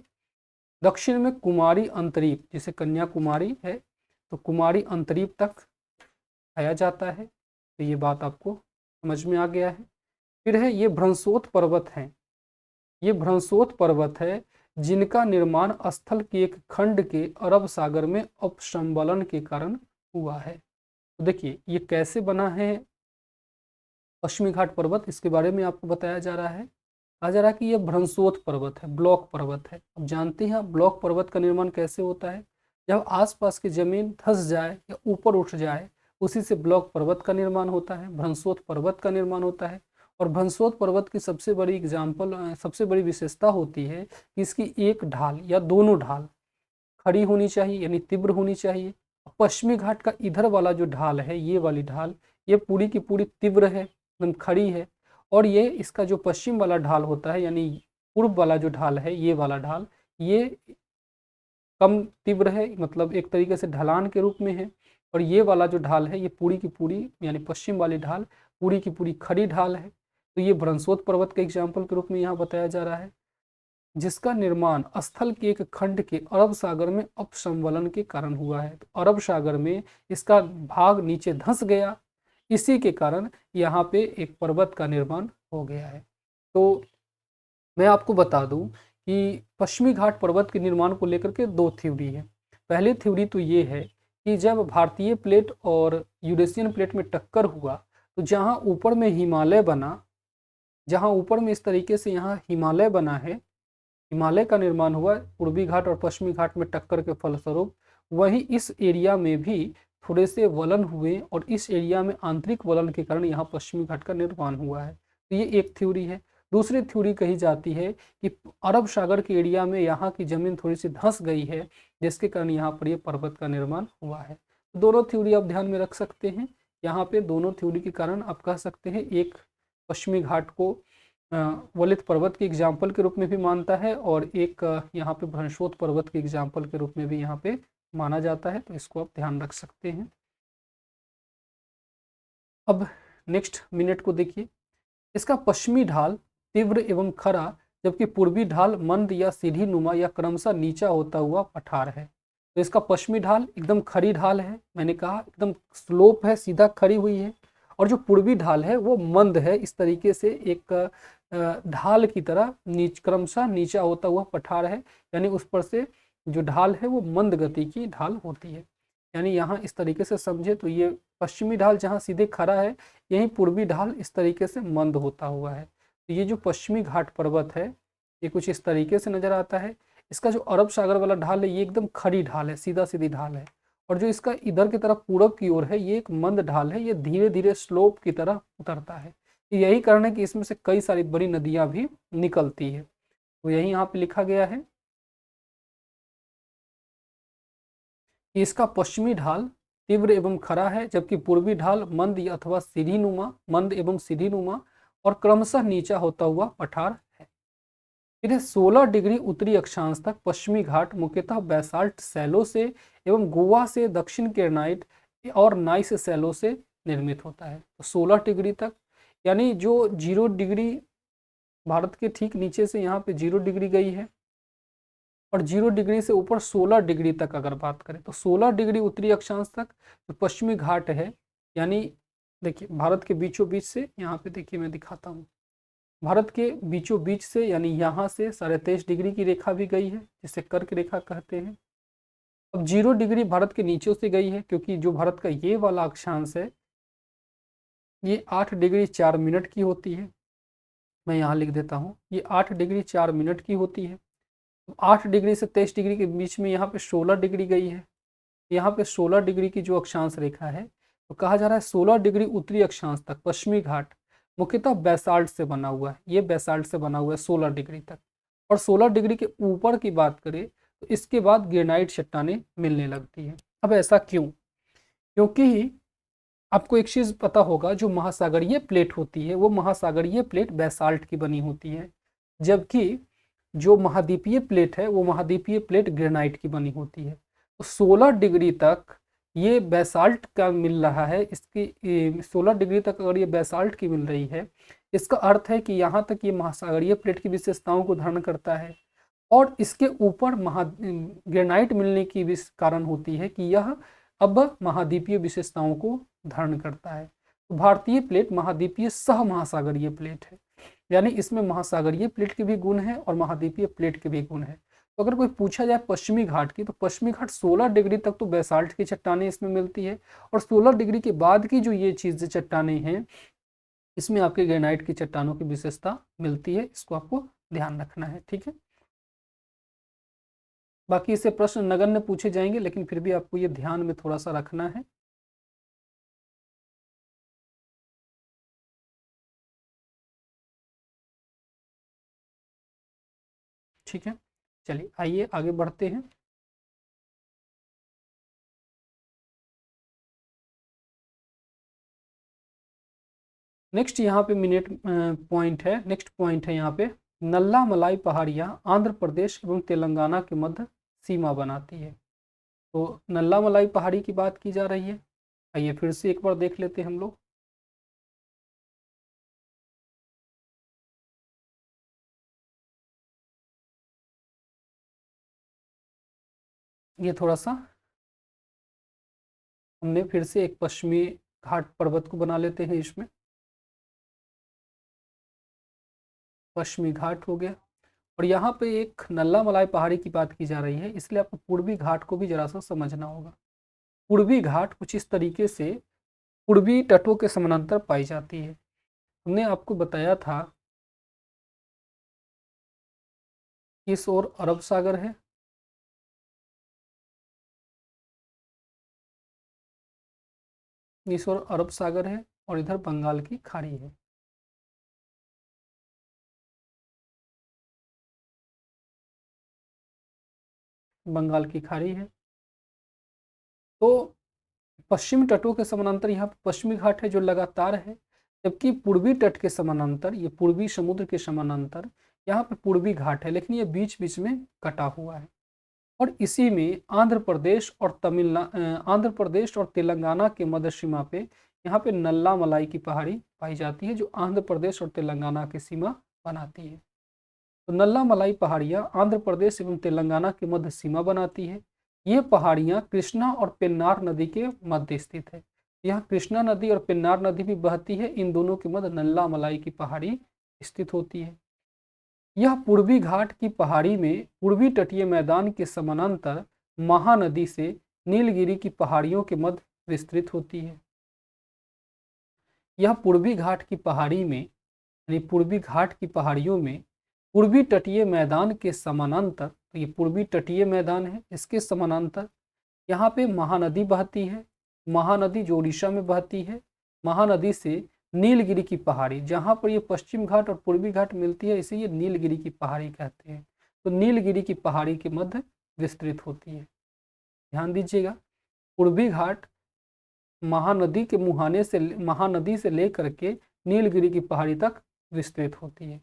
Speaker 1: दक्षिण में कुमारी अंतरीप, जिसे कन्याकुमारी है, तो कुमारी अंतरीप तक आया जाता है। तो ये बात आपको समझ में आ गया है। फिर है ये भ्रंशोत पर्वत हैं, ये भ्रंशोत पर्वत है जिनका निर्माण स्थल के एक खंड के अरब सागर में अपसंबलन के कारण हुआ है। तो देखिए ये कैसे बना है पश्चिमी घाट पर्वत, इसके बारे में आपको बताया जा रहा है। कहा जा रहा है कि यह भ्रंशोत पर्वत है, ब्लॉक पर्वत है। अब जानते हैं ब्लॉक पर्वत का निर्माण कैसे होता है, जब आसपास की जमीन धंस जाए या ऊपर उठ जाए, उसी से ब्लॉक पर्वत का निर्माण होता है, भ्रंशोत पर्वत का निर्माण होता है। और भ्रंशोत पर्वत की सबसे बड़ी एग्जाम्पल, सबसे बड़ी विशेषता होती है कि इसकी एक ढाल या दोनों ढाल खड़ी होनी चाहिए, यानी तीव्र होनी चाहिए। पश्चिमी घाट का इधर वाला जो ढाल है, ये वाली ढाल, ये पूरी की पूरी तीव्र है, एकदम खड़ी है। और ये इसका जो पश्चिम वाला ढाल होता है, यानी पूर्व वाला जो ढाल है, ये वाला ढाल, ये कम तीव्र है, मतलब एक तरीके से ढलान के रूप में है। और ये वाला जो ढाल है, ये पूरी की पूरी, यानी पश्चिम वाली ढाल पूरी की पूरी खड़ी ढाल है। तो ये भ्रंशोत पर्वत के एग्जाम्पल के रूप में यहाँ बताया जा रहा है, जिसका निर्माण स्थल के एक खंड के अरब सागर में अपसंवलन के कारण हुआ है। तो अरब सागर में इसका भाग नीचे धंस गया, इसी के कारण यहाँ पे एक पर्वत का निर्माण हो गया है। तो मैं आपको बता दूं कि पश्चिमी घाट पर्वत के निर्माण को लेकर के दो थ्योरी है। पहली थ्योरी तो ये है कि जब भारतीय प्लेट और यूरेशियन प्लेट में टक्कर हुआ, तो जहाँ ऊपर में हिमालय बना, जहाँ ऊपर में इस तरीके से यहाँ हिमालय बना है, हिमालय का निर्माण हुआ पूर्वी घाट और पश्चिमी घाट में टक्कर के फलस्वरूप, वहीं इस एरिया में भी थोड़े से वलन हुए और इस एरिया में आंतरिक वलन के कारण यहाँ पश्चिमी घाट का निर्माण हुआ है। तो ये एक थ्योरी है। दूसरी थ्योरी कही जाती है कि अरब सागर के एरिया में यहाँ की जमीन थोड़ी सी धंस गई है, जिसके कारण यहाँ पर ये पर्वत का निर्माण हुआ है। दोनों थ्योरी आप ध्यान में रख सकते हैं। यहाँ पे दोनों थ्योरी के कारण आप कह सकते हैं, एक पश्चिमी घाट को वलित पर्वत के एग्जाम्पल के रूप में भी मानता है और एक यहाँ पे भ्रंशोत पर्वत के एग्जाम्पल के रूप में भी यहाँ पे माना जाता है। तो इसको आप ध्यान रख सकते हैं। अब नेक्स्ट मिनट को देखिए। इसका पश्चिमी ढाल तीव्र एवं खरा, जबकि पूर्वी ढाल मंद या सीढ़ी नुमा या क्रमशः नीचा होता हुआ पठार है। तो इसका पश्चिमी ढाल एकदम खड़ी ढाल है, मैंने कहा एकदम स्लोप है, सीधा खड़ी हुई है। और जो पूर्वी ढाल है वो मंद है, इस तरीके से एक ढाल की तरह क्रमशः नीचा होता हुआ पठार है, यानी उस पर से जो ढाल है वो मंद गति की ढाल होती है। यानी यहाँ इस तरीके से समझे तो ये पश्चिमी ढाल जहाँ सीधे खड़ा है, यही पूर्वी ढाल इस तरीके से मंद होता हुआ है। तो ये जो पश्चिमी घाट पर्वत है, ये कुछ इस तरीके से नजर आता है। इसका जो अरब सागर वाला ढाल है, ये एकदम खड़ी ढाल है, सीधा सीधी ढाल है। और जो इसका इधर की तरफ पूरब की ओर है, ये एक मंद ढाल है, ये धीरे धीरे स्लोप की तरह उतरता है। यही कारण है कि इसमें से कई सारी बड़ी नदियां भी निकलती है। तो यही यहाँ पे लिखा गया है कि इसका पश्चिमी ढाल तीव्र एवं खरा है, जबकि पूर्वी ढाल मंद अथवा सीढ़ीनुमा, मंद एवं सीढ़ीनुमा और क्रमशः नीचा होता हुआ पठार है। फिर 16 डिग्री उत्तरी अक्षांश तक पश्चिमी घाट मुख्यतः बैसाल्ट सैलो से एवं गोवा से दक्षिण केरनाइट और नाइस सैलो से निर्मित होता है। तो 16 डिग्री तक, यानी जो 0 डिग्री भारत के ठीक नीचे से यहाँ पे 0 डिग्री गई है, और 0 डिग्री से ऊपर 16 डिग्री तक अगर बात करें, तो 16 डिग्री उत्तरी अक्षांश तक जो पश्चिमी घाट है, यानी देखिए भारत के बीचों बीच से, यहाँ पे देखिए मैं दिखाता हूँ, भारत के बीचों बीच से यानी यहाँ से 23.5 डिग्री की रेखा भी गई है, जिसे कर्क रेखा कहते हैं। अब 0 डिग्री भारत के नीचे से गई है, क्योंकि जो भारत का ये वाला अक्षांश है ये 8 डिग्री 4 मिनट की होती है। मैं यहाँ लिख देता हूँ, ये 8 डिग्री 4 मिनट की होती है। 8 डिग्री से 23 डिग्री के बीच में यहाँ पे 16 डिग्री गई है। यहाँ पे 16 डिग्री की जो अक्षांश रेखा है, तो कहा जा रहा है 16 डिग्री उत्तरी अक्षांश तक पश्चिमी घाट मुख्यतः बेसाल्ट से बना हुआ है। ये बेसाल्ट से बना हुआ है 16 डिग्री तक। और 16 डिग्री के ऊपर की बात करें तो इसके बाद ग्रेनाइट चट्टानें मिलने लगती है। अब ऐसा क्यों? क्योंकि आपको एक चीज़ पता होगा, जो महासागरीय प्लेट होती है वो महासागरीय प्लेट बेसाल्ट की बनी होती है, जबकि जो महाद्वीपीय प्लेट है वो महाद्वीपीय प्लेट ग्रेनाइट की बनी होती है। तो 16 डिग्री तक ये बेसाल्ट का मिल रहा है। इसकी 16 डिग्री तक अगर ये बेसाल्ट की मिल रही है, इसका अर्थ है कि यहाँ तक ये महासागरीय प्लेट की विशेषताओं को धारण करता है। और इसके ऊपर ग्रेनाइट मिलने की भी कारण होती है कि यह अब महाद्वीपीय विशेषताओं को धारण करता है। तो भारतीय प्लेट महाद्वीपीय सह महासागरीय प्लेट है, यानी इसमें महासागरीय प्लेट के भी गुण हैं और महाद्वीपीय प्लेट के भी गुण हैं। तो अगर कोई पूछा जाए पश्चिमी घाट की, तो पश्चिमी घाट 16 डिग्री तक तो बेसाल्ट की चट्टानें इसमें मिलती है, और 16 डिग्री के बाद की जो ये चीज़ें चट्टानें हैं इसमें आपके ग्रेनाइट की चट्टानों की विशेषता मिलती है। इसको आपको ध्यान रखना है, ठीक है। बाकी इससे प्रश्न नगण्य पूछे जाएंगे, लेकिन फिर भी आपको ये ध्यान में थोड़ा सा रखना है। ठीक है, चलिए आइए आगे बढ़ते हैं। नेक्स्ट यहाँ पे पॉइंट है, नेक्स्ट पॉइंट है यहाँ पे, नल्ला मलाई पहाड़ियाँ आंध्र प्रदेश एवं तेलंगाना के मध्य सीमा बनाती है। तो नल्ला मलाई पहाड़ी की बात की जा रही है। आइए फिर से एक बार देख लेते हैं हम लोग। ये थोड़ा सा हमने फिर से एक पश्चिमी घाट पर्वत को बना लेते हैं इसमें। पश्चिमी घाट हो गया, और यहाँ पे एक नल्ला मलाई पहाड़ी की बात की जा रही है, इसलिए आपको पूर्वी घाट को भी जरा सा समझना होगा। पूर्वी घाट कुछ इस तरीके से पूर्वी तटों के समानांतर पाई जाती है। हमने आपको बताया था इस ओर अरब सागर है, इस ओर अरब सागर है, और इधर बंगाल की खाड़ी है। बंगाल की खाड़ी है। तो पश्चिमी तटों के समानांतर यहाँ पश्चिमी घाट है जो लगातार है, जबकि पूर्वी तट के समानांतर, ये पूर्वी समुद्र के समानांतर यहाँ पे पूर्वी घाट है, लेकिन ये बीच बीच में कटा हुआ है। और इसी में आंध्र प्रदेश और तेलंगाना के मध्य सीमा पे यहाँ पे नल्ला मलाई की पहाड़ी पाई जाती है, जो आंध्र प्रदेश और तेलंगाना की सीमा बनाती है। तो नल्ला मलाई पहाड़ियाँ आंध्र प्रदेश एवं तेलंगाना के मध्य सीमा बनाती है। ये पहाड़ियाँ कृष्णा और पेन्नार नदी के मध्य स्थित है। यहाँ कृष्णा नदी और पेन्नार नदी भी बहती है, इन दोनों के मध्य नल्ला मलाई की पहाड़ी स्थित होती है। यह पूर्वी घाट की पहाड़ी में पूर्वी तटीय मैदान के समानांतर महानदी से नीलगिरी की पहाड़ियों के मध्य विस्तृत होती है। यह पूर्वी घाट की पहाड़ी में, यानी पूर्वी घाट की पहाड़ियों में पूर्वी तटीय मैदान के समानांतर, तो ये पूर्वी तटीय मैदान है, इसके समानांतर यहाँ पे महानदी बहती है। महानदी जो उड़ीसा में बहती है, महानदी से नीलगिरी की पहाड़ी, जहाँ पर ये पश्चिम घाट और पूर्वी घाट मिलती है, इसे ये नीलगिरी की पहाड़ी कहते हैं। तो नीलगिरी की पहाड़ी के मध्य विस्तृत होती है। ध्यान दीजिएगा, पूर्वी घाट महानदी से लेकर के नीलगिरी की पहाड़ी तक विस्तृत होती है।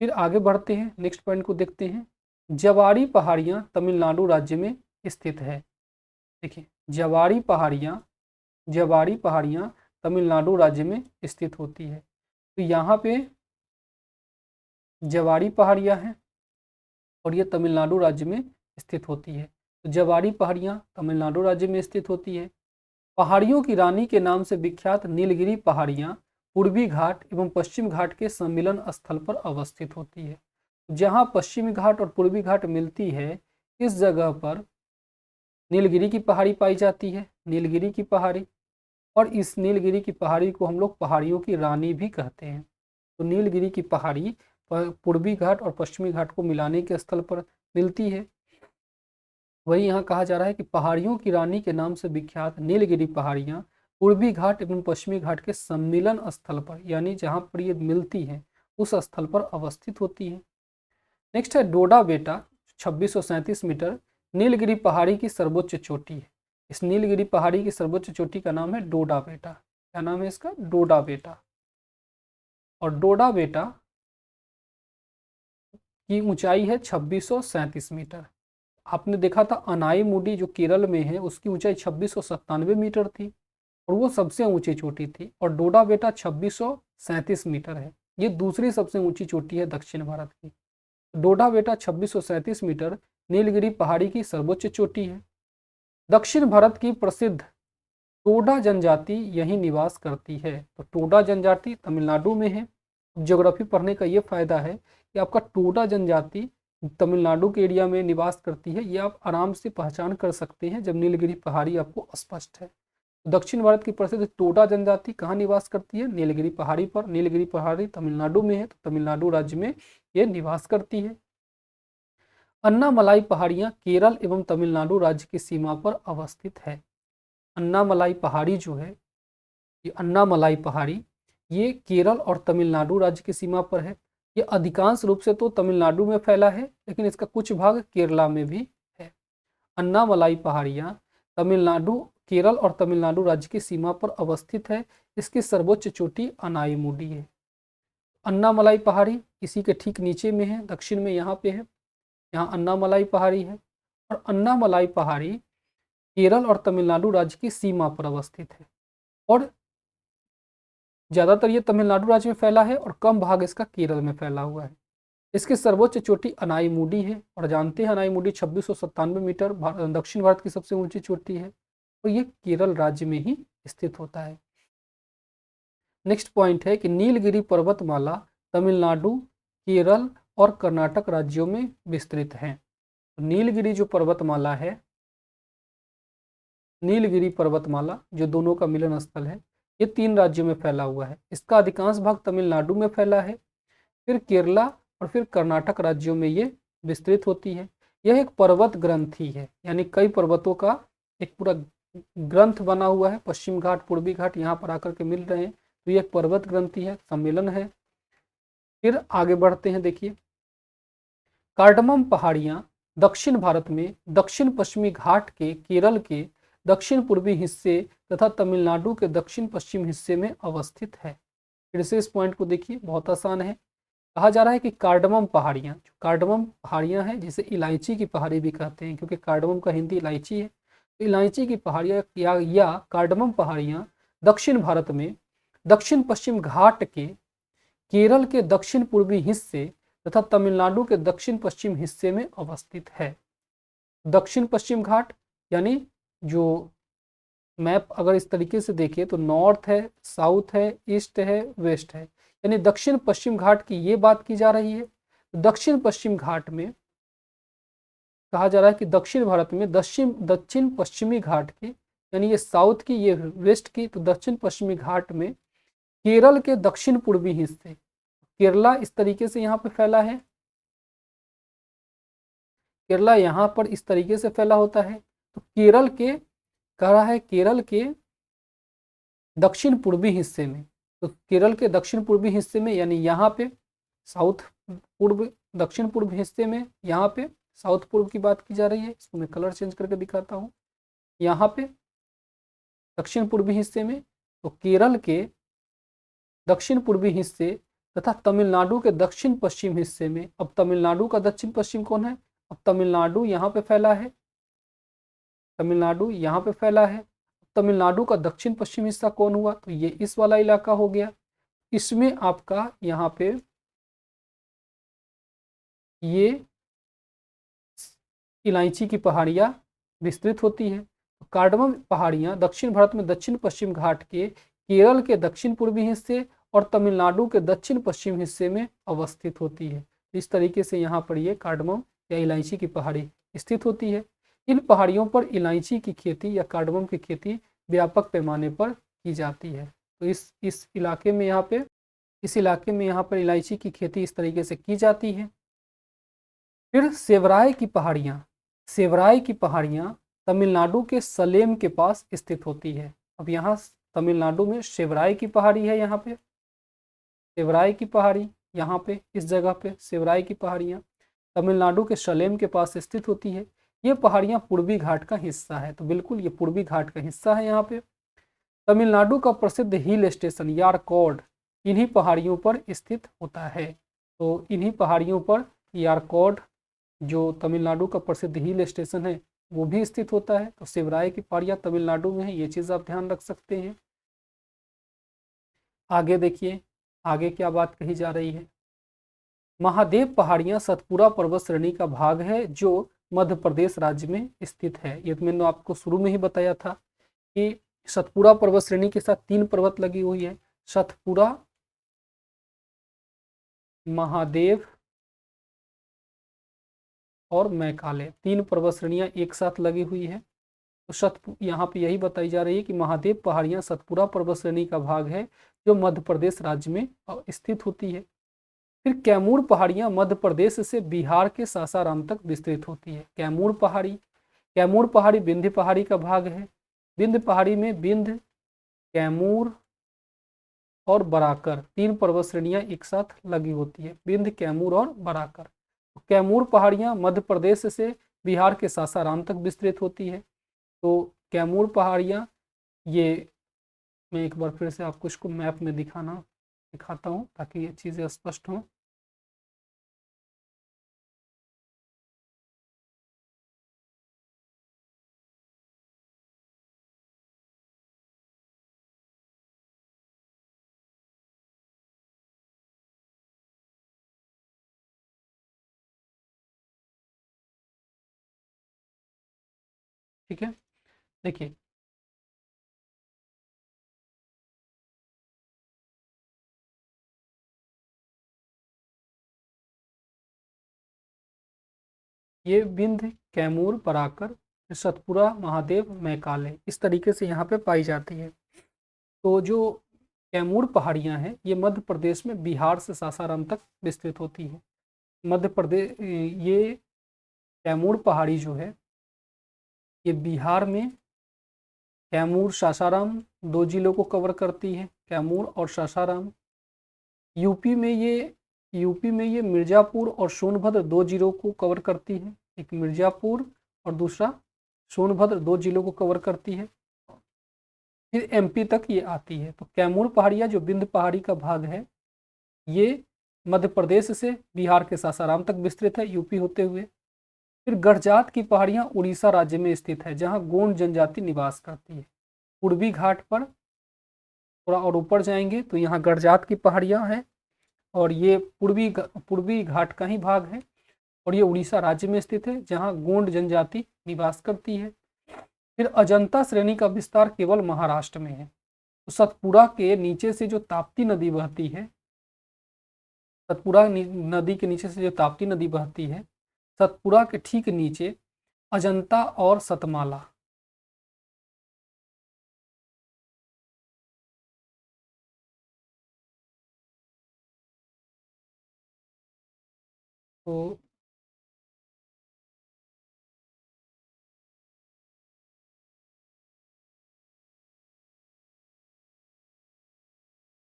Speaker 1: फिर आगे बढ़ते हैं, नेक्स्ट पॉइंट को देखते हैं। जवाड़ी पहाड़ियाँ तमिलनाडु राज्य में स्थित है। देखिए, जवाड़ी पहाड़ियाँ तमिलनाडु राज्य में स्थित होती है। तो यहाँ पे जवाड़ी पहाड़ियाँ हैं और ये तमिलनाडु राज्य में स्थित होती है। तो जवाड़ी पहाड़ियाँ तमिलनाडु राज्य में स्थित होती है। पहाड़ियों की रानी के नाम से विख्यात नीलगिरी पहाड़ियाँ पूर्वी घाट एवं पश्चिम घाट के सम्मिलन स्थल पर अवस्थित होती है। जहाँ पश्चिमी घाट और पूर्वी घाट मिलती है, इस जगह पर नीलगिरी की पहाड़ी पाई जाती है, नीलगिरी की पहाड़ी। और इस नीलगिरी की पहाड़ी को हम लोग पहाड़ियों की रानी भी कहते हैं। तो नीलगिरी की पहाड़ी पूर्वी घाट और पश्चिमी घाट को मिलाने के स्थल पर मिलती है। वही यहाँ कहा जा रहा है कि पहाड़ियों की रानी के नाम से विख्यात नीलगिरी पहाड़ियाँ पूर्वी घाट एवं पश्चिमी घाट के सम्मिलन स्थल पर, यानी जहाँ पर ये मिलती हैं उस स्थल पर अवस्थित होती हैं। नेक्स्ट है डोडा बेटा, 2637 मीटर नीलगिरी पहाड़ी की सर्वोच्च चोटी है। इस नीलगिरी पहाड़ी की सर्वोच्च चोटी का नाम है डोडा बेटा। क्या नाम है इसका? डोडा बेटा। और डोडा बेटा की ऊंचाई है 2637 मीटर। आपने देखा था अनाईमुडी जो केरल में है उसकी ऊंचाई 2697 मीटर थी और वो सबसे ऊंची चोटी थी। और डोडा बेटा 2637 मीटर है, ये दूसरी सबसे ऊंची चोटी है दक्षिण भारत की। डोडा बेटा 2637 मीटर नीलगिरी पहाड़ी की सर्वोच्च चोटी है। दक्षिण भारत की प्रसिद्ध टोडा जनजाति यहीं निवास करती है। तो टोडा जनजाति तमिलनाडु में है। ज्योग्राफी पढ़ने का ये फायदा है कि आपका टोडा जनजाति तमिलनाडु के एरिया में निवास करती है, ये आप आराम से पहचान कर सकते हैं जब नीलगिरी पहाड़ी आपको स्पष्ट है। दक्षिण भारत की प्रसिद्ध टोडा जनजाति कहाँ निवास करती है? नीलगिरी पहाड़ी पर। नीलगिरी पहाड़ी तमिलनाडु में है, तो तमिलनाडु राज्य में ये निवास करती है। अन्नामलाई पहाड़ियाँ केरल एवं तमिलनाडु राज्य की सीमा पर अवस्थित है। अन्नामलाई पहाड़ी जो है, ये अन्नामलाई पहाड़ी ये केरल और तमिलनाडु राज्य की सीमा पर है। ये अधिकांश रूप से तो तमिलनाडु में फैला है, लेकिन इसका कुछ भाग केरला में भी है। अन्नामलाई पहाड़ियाँ तमिलनाडु, केरल और तमिलनाडु राज्य की सीमा पर अवस्थित है। इसकी सर्वोच्च चोटी अनाईमुडी है। अन्नामलाई पहाड़ी इसी के ठीक नीचे में है, दक्षिण में यहाँ पे है, यहाँ अन्नामलाई पहाड़ी है। और अन्नामलाई पहाड़ी केरल और तमिलनाडु राज्य की सीमा पर अवस्थित है और ज़्यादातर ये तमिलनाडु राज्य में फैला है और कम भाग इसका केरल में फैला हुआ है। इसकी सर्वोच्च चोटी अनाईमुडी है और जानते हैं अनाईमुडी 2697 मीटर दक्षिण भारत की सबसे ऊंची चोटी है और ये केरल राज्य में ही स्थित होता है। नेक्स्ट पॉइंट है कि नीलगिरी पर्वतमाला तमिलनाडु, केरल और कर्नाटक राज्यों में विस्तृत है। नीलगिरी जो पर्वतमाला है, नीलगिरी पर्वतमाला जो दोनों का मिलन स्थल है, ये 3 राज्यों में फैला हुआ है। इसका अधिकांश भाग तमिलनाडु में फैला है, फिर केरला और फिर कर्नाटक राज्यों में ये विस्तृत होती है। यह एक पर्वत ग्रंथि है, यानी कई पर्वतों का एक पूरा ग्रंथ बना हुआ है। पश्चिम घाट, पूर्वी घाट यहाँ पर आकर के मिल रहे हैं, तो ये एक पर्वत ग्रंथि है, सम्मेलन है। फिर आगे बढ़ते हैं, देखिए कार्डमम पहाड़ियाँ दक्षिण भारत में दक्षिण पश्चिमी घाट के केरल के दक्षिण पूर्वी हिस्से तथा तमिलनाडु के दक्षिण पश्चिम हिस्से में अवस्थित है। फिर से इस पॉइंट को देखिए, बहुत आसान है। कहा जा रहा है कि कार्डमम पहाड़ियाँ, जो कार्डमम पहाड़ियाँ हैं जिसे इलायची की पहाड़ी भी कहते हैं, क्योंकि कार्डमम का हिंदी इलायची है, तो इलायची की पहाड़ियाँ या कार्डमम पहाड़ियाँ दक्षिण भारत में दक्षिण पश्चिम घाट के केरल के दक्षिण पूर्वी हिस्से तथा तमिलनाडु के दक्षिण पश्चिम हिस्से में अवस्थित है। दक्षिण पश्चिम घाट यानी जो मैप अगर इस तरीके से देखिए तो नॉर्थ है, साउथ है, ईस्ट है, वेस्ट है, यानी दक्षिण पश्चिम घाट की ये बात की जा रही है। दक्षिण पश्चिम घाट में कहा जा रहा है कि दक्षिण भारत में दक्षिण पश्चिमी घाट की, यानी ये साउथ की, ये वेस्ट की, तो दक्षिण पश्चिमी घाट में केरल के दक्षिण पूर्वी हिस्से, केरला इस तरीके से यहाँ पे फैला है, केरला यहाँ पर इस तरीके से फैला होता है। तो केरल के कह रहा है केरल के दक्षिण पूर्वी हिस्से में, तो केरल के दक्षिण पूर्वी हिस्से में यानी यहाँ पे साउथ पूर्व, दक्षिण पूर्व हिस्से में यहाँ पे साउथ पूर्व की बात की जा रही है। इसको मैं कलर चेंज करके दिखाता हूँ। यहाँ पे दक्षिण पूर्वी हिस्से में, तो केरल के दक्षिण पूर्वी हिस्से तथा तमिलनाडु के दक्षिण पश्चिम हिस्से में। अब तमिलनाडु का दक्षिण पश्चिम कौन है? अब तमिलनाडु यहाँ पे फैला है, तमिलनाडु यहाँ पे फैला है। तमिलनाडु का दक्षिण पश्चिम हिस्सा कौन हुआ? तो ये इस वाला इलाका हो गया। इसमें आपका यहाँ पे ये इलायची की पहाड़ियाँ विस्तृत होती है। तो कार्डमम पहाड़ियाँ दक्षिण भारत में दक्षिण पश्चिम घाट के केरल के दक्षिण पूर्वी हिस्से और तमिलनाडु के दक्षिण पश्चिम हिस्से में अवस्थित होती है। इस तरीके से यहाँ पर ये कार्डमम या इलायची की पहाड़ी स्थित होती है। इन पहाड़ियों पर इलायची की खेती या कार्डमम की खेती व्यापक पैमाने पर की जाती है। तो इस इलाके में यहाँ पर इलायची की खेती इस तरीके से की जाती है। फिर सेवराय की पहाड़ियाँ तमिलनाडु के सलेम के पास स्थित होती है। अब यहाँ तमिलनाडु में सेवराय की पहाड़ी है, यहाँ पे सेवराय की पहाड़ी, यहाँ पे इस जगह पे सेवराय की पहाड़ियाँ तमिलनाडु के सलेम के पास स्थित होती है। ये पहाड़ियाँ पूर्वी घाट का हिस्सा है, तो बिल्कुल ये पूर्वी घाट का हिस्सा है। यहाँ पे तमिलनाडु का प्रसिद्ध हिल स्टेशन यारकॉड इन्हीं पहाड़ियों पर स्थित होता है। तो इन्हीं पहाड़ियों पर यारकॉड जो तमिलनाडु का प्रसिद्ध हिल स्टेशन है वो भी स्थित होता है। तो सेवराय की पहाड़ियाँ तमिलनाडु में है, ये चीज़ आप ध्यान रख सकते हैं। आगे देखिए, आगे क्या बात कही जा रही है। महादेव पहाड़ियाँ सतपुड़ा पर्वत श्रेणी का भाग है जो मध्य प्रदेश राज्य में स्थित है। ये तो मैंने आपको शुरू में ही बताया था कि सतपुड़ा पर्वत श्रेणी के साथ 3 पर्वत लगी हुई है, सतपुड़ा, महादेव और मैकाले, 3 पर्वत श्रेणियां एक साथ लगी हुई है। तो यहाँ पे यही बताई जा रही है कि महादेव पहाड़ियां सतपुड़ा पर्वत श्रेणी का भाग है जो मध्य प्रदेश राज्य में स्थित होती है। फिर कैमूर पहाड़ियां मध्य प्रदेश से बिहार के सासाराम तक विस्तृत होती है। कैमूर पहाड़ी विंध्य पहाड़ी का भाग है। विंध्य पहाड़ी में विंध्य, कैमूर और बराकर 3 पर्वत श्रेणियां एक साथ लगी होती है, विंध्य, कैमूर और बराकर। कैमूर पहाड़ियां मध्य प्रदेश से बिहार के सासाराम तक विस्तृत होती है। तो कैमूर पहाड़ियां, ये मैं एक बार फिर से आपको इसको मैप में दिखाता हूँ ताकि ये चीज़ें स्पष्ट हों। ठीक है, देखिए ये विंध्य, कैमूर, बराकर, सतपुड़ा, महादेव, मैकाले इस तरीके से यहाँ पे पाई जाती है। तो जो कैमूर पहाड़ियाँ हैं ये मध्य प्रदेश में बिहार से सासाराम तक विस्तृत होती है। मध्य प्रदेश, ये कैमूर पहाड़ी जो है ये बिहार में कैमूर, सासाराम 2 जिलों को कवर करती है, कैमूर और सासाराम। यूपी में ये मिर्ज़ापुर और सोनभद्र 2 जिलों को कवर करती है, एक मिर्ज़ापुर और दूसरा सोनभद्र 2 जिलों को कवर करती है। फिर एमपी तक ये आती है। तो कैमूर पहाड़ियाँ जो विंध्य पहाड़ी का भाग है ये मध्य प्रदेश से बिहार के सासाराम तक विस्तृत है, यूपी होते हुए। फिर गढ़जात की पहाड़ियाँ उड़ीसा राज्य में स्थित है जहाँ गोंड जनजाति निवास करती है। पूर्वी घाट पर थोड़ा और ऊपर जाएंगे तो यहाँ गढ़जात की पहाड़ियाँ हैं और ये पूर्वी घाट का ही भाग है और ये उड़ीसा राज्य में स्थित है जहाँ गोंड जनजाति निवास करती है। फिर अजंता श्रेणी का विस्तार केवल महाराष्ट्र में है। तो सतपुड़ा के नीचे से जो ताप्ती नदी बहती है, सतपुड़ा नदी के नीचे से जो ताप्ती नदी बहती है, सतपुड़ा के ठीक नीचे अजंता और सतमाला, तो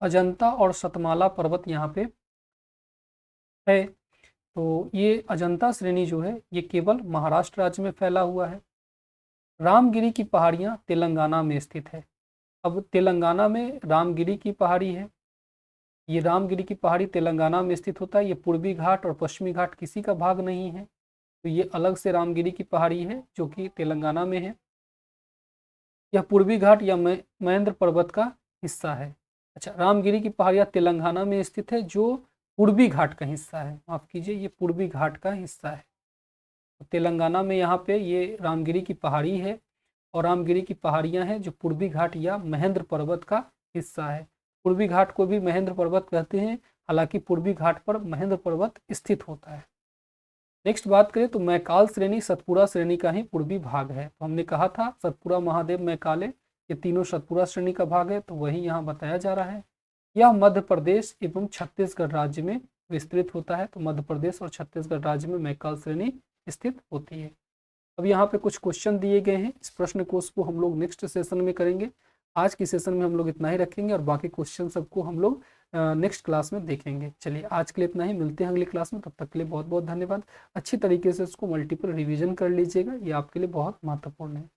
Speaker 1: अजंता और सतमाला पर्वत यहाँ पे है। तो ये अजंता श्रेणी जो है ये केवल महाराष्ट्र राज्य में फैला हुआ है। रामगिरी की पहाड़ियाँ तेलंगाना में स्थित है। अब तेलंगाना में रामगिरी की पहाड़ी है, ये रामगिरी की पहाड़ी तेलंगाना में स्थित होता है। ये पूर्वी घाट और पश्चिमी घाट किसी का भाग नहीं है, तो ये अलग से रामगिरी की पहाड़ी है जो कि तेलंगाना में है। यह पूर्वी घाट या महेंद्र पर्वत का हिस्सा है। अच्छा, रामगिरी की पहाड़ियाँ तेलंगाना में स्थित है जो पूर्वी घाट का हिस्सा है, माफ कीजिए ये पूर्वी घाट का हिस्सा है। तो तेलंगाना में यहाँ पे ये रामगिरी की पहाड़ी है और रामगिरी की पहाड़ियाँ हैं जो पूर्वी घाट या महेंद्र पर्वत का हिस्सा है। पूर्वी घाट को भी महेंद्र पर्वत कहते हैं, हालांकि पूर्वी घाट पर महेंद्र पर्वत स्थित होता है। नेक्स्ट बात करें तो मैकाल श्रेणी सतपुड़ा श्रेणी का ही पूर्वी भाग है। तो हमने कहा था सतपुड़ा, महादेव, मैकाले ये तीनों सतपुड़ा श्रेणी का भाग है, तो वही यहाँ बताया जा रहा है। यह मध्य प्रदेश एवं छत्तीसगढ़ राज्य में विस्तृत होता है। तो मध्य प्रदेश और छत्तीसगढ़ राज्य में मैकाल श्रेणी स्थित होती है। अब यहाँ पे कुछ क्वेश्चन दिए गए हैं, इस प्रश्न कोश को हम लोग नेक्स्ट सेशन में करेंगे। आज की सेशन में हम लोग इतना ही रखेंगे और बाकी क्वेश्चन सबको हम लोग नेक्स्ट क्लास में देखेंगे। चलिए आज के लिए इतना ही, मिलते हैं अगली क्लास में, तब तक के लिए बहुत बहुत धन्यवाद। अच्छी तरीके से इसको मल्टीपल रिवीजन कर लीजिएगा, ये आपके लिए बहुत महत्वपूर्ण है।